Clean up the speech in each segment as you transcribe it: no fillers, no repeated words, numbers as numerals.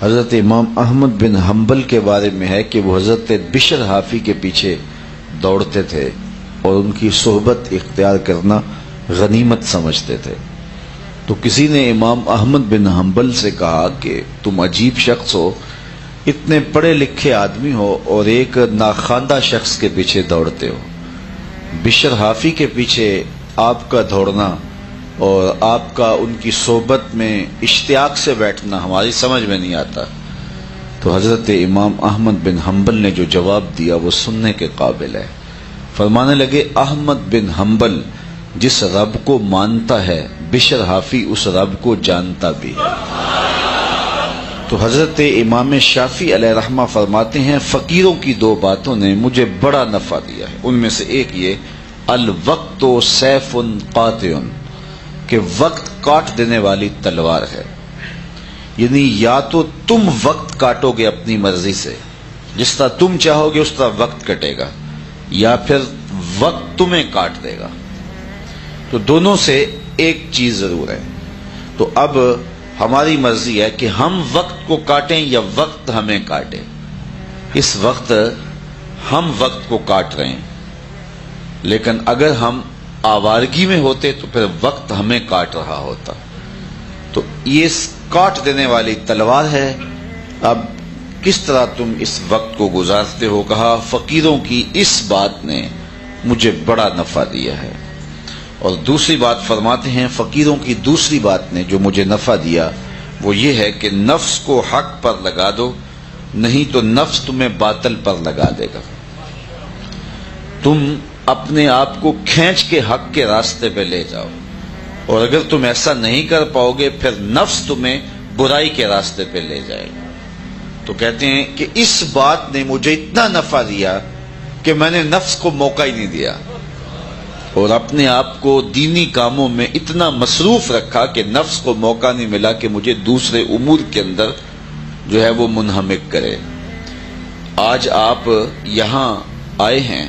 حضرت امام احمد بن حنبل کے بارے میں ہے کہ وہ حضرت بشر حافی کے پیچھے دوڑتے تھے اور ان کی صحبت اختیار کرنا غنیمت سمجھتے تھے. تو کسی نے امام احمد بن حنبل سے کہا کہ تم عجیب شخص ہو، اتنے پڑھے لکھے آدمی ہو اور ایک ناخواندہ شخص کے پیچھے دوڑتے ہو. بشر حافی کے پیچھے آپ کا دوڑنا اور آپ کا ان کی صحبت میں اشتیاق سے بیٹھنا ہماری سمجھ میں نہیں آتا. تو حضرت امام احمد بن حنبل نے جو جواب دیا وہ سننے کے قابل ہے. فرمانے لگے احمد بن حنبل جس رب کو مانتا ہے بشر حافی اس رب کو جانتا بھی ہے. تو حضرت امام شافعی علیہ رحمہ فرماتے ہیں فقیروں کی دو باتوں نے مجھے بڑا نفع دیا ہے. ان میں سے ایک یہ الوقت سیف قاطع کہ وقت کاٹ دینے والی تلوار ہے. یعنی یا تو تم وقت کاٹو گے اپنی مرضی سے، جس طرح تم چاہو گے اس طرح وقت کٹے گا، یا پھر وقت تمہیں کاٹ دے گا. تو دونوں سے ایک چیز ضرور ہے. تو اب ہماری مرضی ہے کہ ہم وقت کو کاٹیں یا وقت ہمیں کاٹے. اس وقت ہم وقت کو کاٹ رہے ہیں، لیکن اگر ہم آوارگی میں ہوتے تو پھر وقت ہمیں کاٹ رہا ہوتا. تو یہ کاٹ دینے والی تلوار ہے. اب کس طرح تم اس وقت کو گزارتے ہو؟ کہا فقیروں کی اس بات نے مجھے بڑا نفع دیا ہے. اور دوسری بات فرماتے ہیں فقیروں کی دوسری بات نے جو مجھے نفع دیا وہ یہ ہے کہ نفس کو حق پر لگا دو، نہیں تو نفس تمہیں باطل پر لگا دے گا. تم اپنے آپ کو کھینچ کے حق کے راستے پہ لے جاؤ، اور اگر تم ایسا نہیں کر پاؤ گے پھر نفس تمہیں برائی کے راستے پہ لے جائے گا. تو کہتے ہیں کہ اس بات نے مجھے اتنا نفع دیا کہ میں نے نفس کو موقع ہی نہیں دیا، اور اپنے آپ کو دینی کاموں میں اتنا مصروف رکھا کہ نفس کو موقع نہیں ملا کہ مجھے دوسرے امور کے اندر جو ہے وہ منہمک کرے. آج آپ یہاں آئے ہیں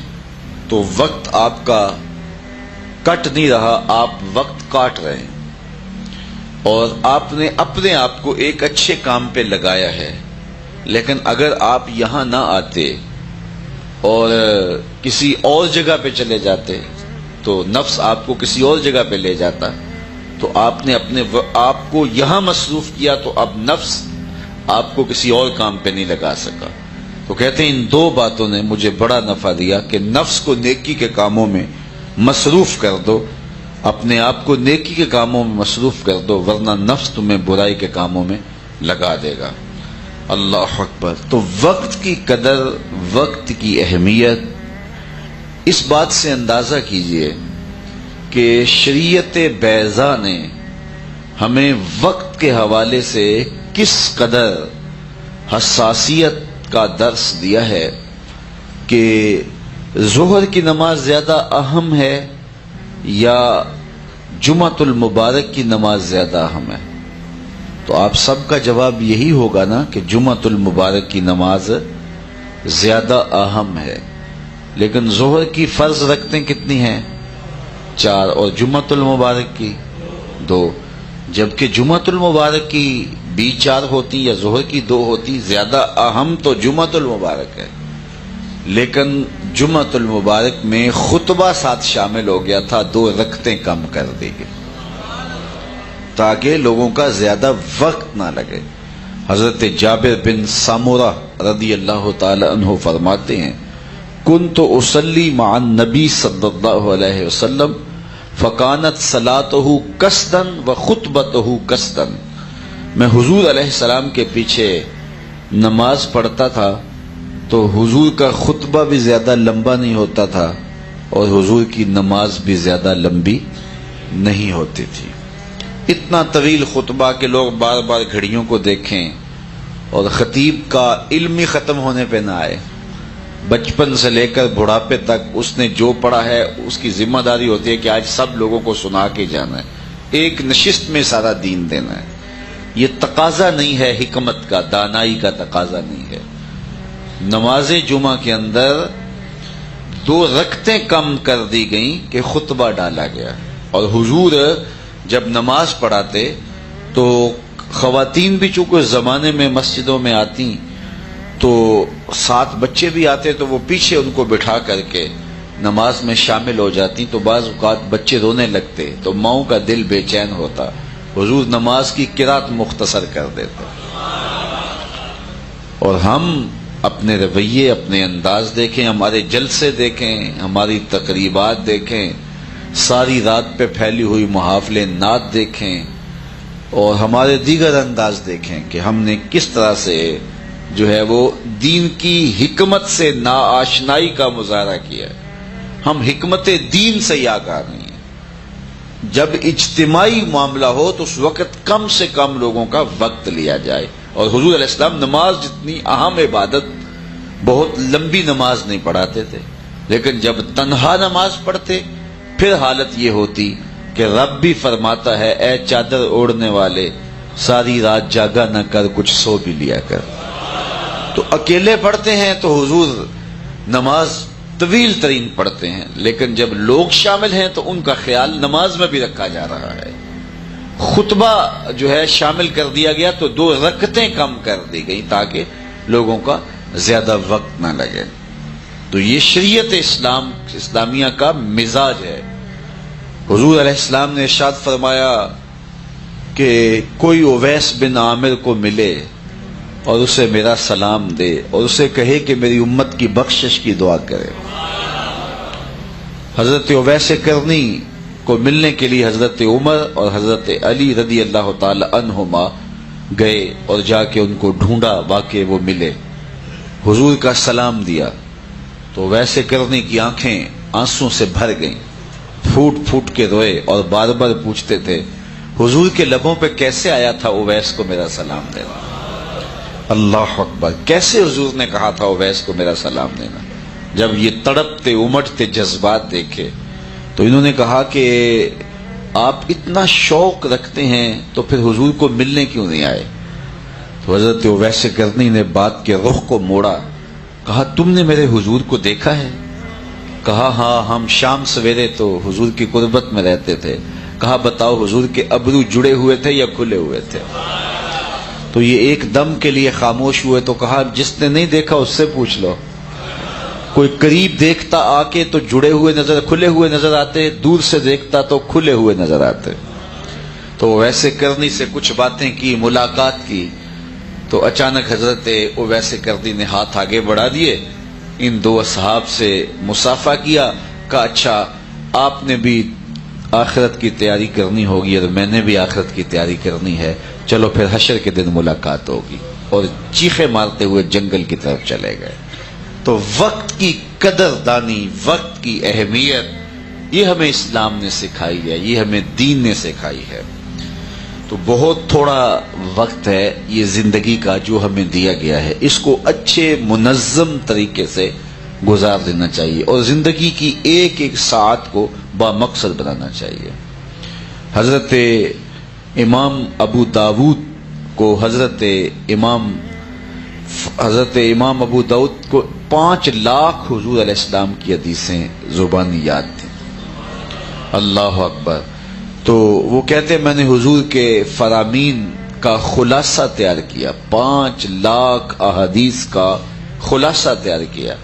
تو وقت آپ کا کٹ نہیں رہا، آپ وقت کاٹ رہے ہیں، اور آپ نے اپنے آپ کو ایک اچھے کام پہ لگایا ہے. لیکن اگر آپ یہاں نہ آتے اور کسی اور جگہ پہ چلے جاتے تو نفس آپ کو کسی اور جگہ پہ لے جاتا. تو آپ نے اپنے آپ کو یہاں مصروف کیا تو اب نفس آپ کو کسی اور کام پہ نہیں لگا سکا. تو کہتے ہیں ان دو باتوں نے مجھے بڑا نفع دیا کہ نفس کو نیکی کے کاموں میں مصروف کر دو، اپنے آپ کو نیکی کے کاموں میں مصروف کر دو، ورنہ نفس تمہیں برائی کے کاموں میں لگا دے گا. اللہ اکبر. تو وقت کی قدر، وقت کی اہمیت اس بات سے اندازہ کیجئے کہ شریعت بیضاء نے ہمیں وقت کے حوالے سے کس قدر حساسیت کا درس دیا ہے کہ ظہر کی نماز زیادہ اہم ہے یا جمعۃ المبارک کی نماز زیادہ اہم ہے. تو آپ سب کا جواب یہی ہوگا نا کہ جمعۃ المبارک کی نماز زیادہ اہم ہے. لیکن ظہر کی فرض رکھتے کتنی ہیں؟ 4، اور جمعۃ المبارک کی 2. جبکہ جمعۃ المبارک کی بھی 4 ہوتی یا ظہر کی 2 ہوتی. زیادہ اہم تو جمعۃ المبارک ہے، لیکن جمعۃ المبارک میں خطبہ ساتھ شامل ہو گیا تھا، 2 رکعتیں کم کر دی گئی تاکہ لوگوں کا زیادہ وقت نہ لگے. حضرت جابر بن سمورہ رضی اللہ تعالی عنہ فرماتے ہیں کنت اصلی مع النبی صلی اللہ علیہ وسلم فکانت صلاتہ قصدا وخطبتہ قصدا. میں حضور علیہ السلام کے پیچھے نماز پڑھتا تھا تو حضور کا خطبہ بھی زیادہ لمبا نہیں ہوتا تھا اور حضور کی نماز بھی زیادہ لمبی نہیں ہوتی تھی. اتنا طویل خطبہ کہ لوگ بار بار گھڑیوں کو دیکھیں اور خطیب کا علم ہی ختم ہونے پہ نہ آئے. بچپن سے لے کر بڑھاپے تک اس نے جو پڑھا ہے اس کی ذمہ داری ہوتی ہے کہ آج سب لوگوں کو سنا کے جانا ہے، ایک نشست میں سارا دین دینا ہے. یہ تقاضا نہیں ہے حکمت کا، دانائی کا تقاضا نہیں ہے. نماز جمعہ کے اندر 2 رکعتیں کم کر دی گئیں کہ خطبہ ڈالا گیا، اور حضور جب نماز پڑھاتے تو خواتین بھی چونکہ اس زمانے میں مسجدوں میں آتی تو ساتھ بچے بھی آتے تو وہ پیچھے ان کو بٹھا کر کے نماز میں شامل ہو جاتی، تو بعض اوقات بچے رونے لگتے تو ماؤں کا دل بے چین ہوتا، حضور نماز کی قرات مختصر کر دیتے۔ اور ہم اپنے رویے، اپنے انداز دیکھیں، ہمارے جلسے دیکھیں، ہماری تقریبات دیکھیں، ساری رات پہ پھیلی ہوئی محافل نعت دیکھیں، اور ہمارے دیگر انداز دیکھیں کہ ہم نے کس طرح سے جو ہے وہ دین کی حکمت سے ناآشنائی کا مظاہرہ کیا ہے۔ ہم حکمت دین سے ہی آگاہ نہیں ہیں۔ جب اجتماعی معاملہ ہو تو اس وقت کم سے کم لوگوں کا وقت لیا جائے، اور حضور علیہ السلام نماز جتنی اہم عبادت، بہت لمبی نماز نہیں پڑھاتے تھے، لیکن جب تنہا نماز پڑھتے پھر حالت یہ ہوتی کہ رب بھی فرماتا ہے اے چادر اوڑھنے والے ساری رات جاگا نہ کر، کچھ سو بھی لیا کر۔ تو اکیلے پڑھتے ہیں تو حضور نماز طویل ترین پڑھتے ہیں، لیکن جب لوگ شامل ہیں تو ان کا خیال نماز میں بھی رکھا جا رہا ہے۔ خطبہ جو ہے شامل کر دیا گیا تو 2 رکعتیں کم کر دی گئی تاکہ لوگوں کا زیادہ وقت نہ لگے۔ تو یہ شریعت اسلامیہ کا مزاج ہے۔ حضور علیہ السلام نے ارشاد فرمایا کہ کوئی اویس بن عامر کو ملے اور اسے میرا سلام دے اور اسے کہے کہ میری امت کی بخشش کی دعا کرے۔ حضرت اویس کرنی کو ملنے کے لیے حضرت عمر اور حضرت علی رضی اللہ تعالی عنہما گئے اور جا کے ان کو ڈھونڈا، واقع وہ ملے، حضور کا سلام دیا تو اویس کرنی کی آنکھیں آنسوں سے بھر گئیں، پھوٹ پھوٹ کے روئے اور بار بار پوچھتے تھے حضور کے لبوں پہ کیسے آیا تھا اویس کو میرا سلام دینا؟ اللہ اکبر، کیسے حضور نے کہا تھا اویس کو میرا سلام دینا؟ جب یہ تڑپتے امٹتے جذبات دیکھے تو انہوں نے کہا کہ آپ اتنا شوق رکھتے ہیں تو پھر حضور کو ملنے کیوں نہیں آئے؟ تو حضرت اویس کرنی نے بات کے رخ کو موڑا، کہا تم نے میرے حضور کو دیکھا ہے؟ کہا ہاں، ہم شام سویرے تو حضور کی قربت میں رہتے تھے۔ کہا بتاؤ حضور کے ابرو جڑے ہوئے تھے یا کھلے ہوئے تھے؟ تو یہ ایک دم کے لیے خاموش ہوئے تو کہا جس نے نہیں دیکھا اس سے پوچھ لو۔ کوئی قریب دیکھتا آ کے تو جڑے ہوئے کھلے ہوئے نظر آتے، دور سے دیکھتا تو کھلے ہوئے نظر آتے۔ تو ویسے کرنی سے کچھ باتیں کی، ملاقات کی، تو اچانک حضرت اویس کرنی نے ہاتھ آگے بڑھا دیے، ان 2 اصحاب سے مصافحہ کیا، کہا اچھا آپ نے بھی آخرت کی تیاری کرنی ہوگی اور میں نے بھی آخرت کی تیاری کرنی ہے، چلو پھر حشر کے دن ملاقات ہوگی، اور چیخے مارتے ہوئے جنگل کی طرف چلے گئے۔ تو وقت کی قدر دانی، وقت کی اہمیت، یہ ہمیں اسلام نے سکھائی ہے، یہ ہمیں دین نے سکھائی ہے۔ تو بہت تھوڑا وقت ہے یہ زندگی کا جو ہمیں دیا گیا ہے، اس کو اچھے منظم طریقے سے گزار دینا چاہیے اور زندگی کی ایک ایک ساعت کو بامقصد بنانا چاہیے۔ حضرت امام ابو داود کو حضرت امام ابو داود کو 5 لاکھ حضور علیہ السلام کی حدیثیں زبانی یاد تھیں۔ اللہ اکبر۔ تو وہ کہتے میں نے حضور کے فرامین کا خلاصہ تیار کیا، 5 لاکھ احادیث کا خلاصہ تیار کیا،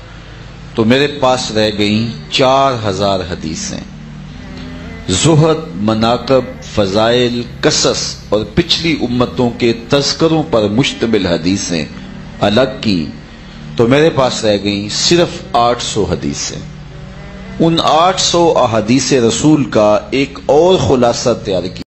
تو میرے پاس رہ گئیں 4000 حدیثیں، زہد، مناقب، فضائل، قصص اور پچھلی امتوں کے تذکروں پر مشتمل حدیثیں الگ کی، تو میرے پاس رہ گئیں صرف 800 حدیثیں۔ ان 800 احادیث رسول کا ایک اور خلاصہ تیار کیا۔